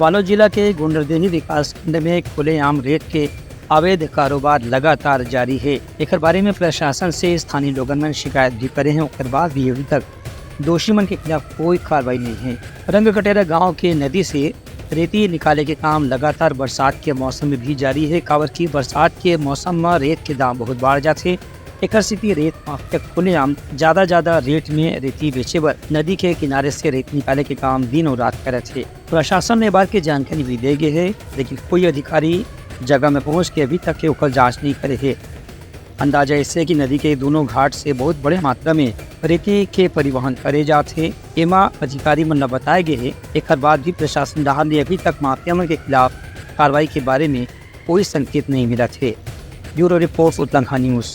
बालोद जिला के गुंडरदेही विकास खंड में खुलेआम रेत के अवैध कारोबार लगातार जारी है। एक बारे में प्रशासन से स्थानीय लोगों ने शिकायत भी करे हैं, उसके बाद भी अभी तक दोषी मन के खिलाफ कोई कार्रवाई नहीं है। रंग कटेरा गाँव के नदी से रेती निकाले के काम लगातार बरसात के मौसम में भी जारी है। कावर की बरसात के मौसम में रेत के दाम बहुत बढ़ जाते। एक स्थिति रेत माफिया खुलेआम ज्यादा रेट में रेती बेचे बर नदी के किनारे से रेत निकाले के काम दिन और रात करे थे। प्रशासन ने बात की जानकारी भी दे गए है, लेकिन कोई अधिकारी जगह में पहुंच के अभी तक के जांच नहीं करे है। अंदाजा इससे कि नदी के दोनों घाट से बहुत बड़े मात्रा में रेती के परिवहन करे जाते। एमा अधिकारी मन बताए गए है। एक बाद भी प्रशासन राह ने अभी तक माफिया मन के खिलाफ कार्रवाई के बारे में कोई संकेत नहीं मिला थे। Bureau report Uttarakhand news.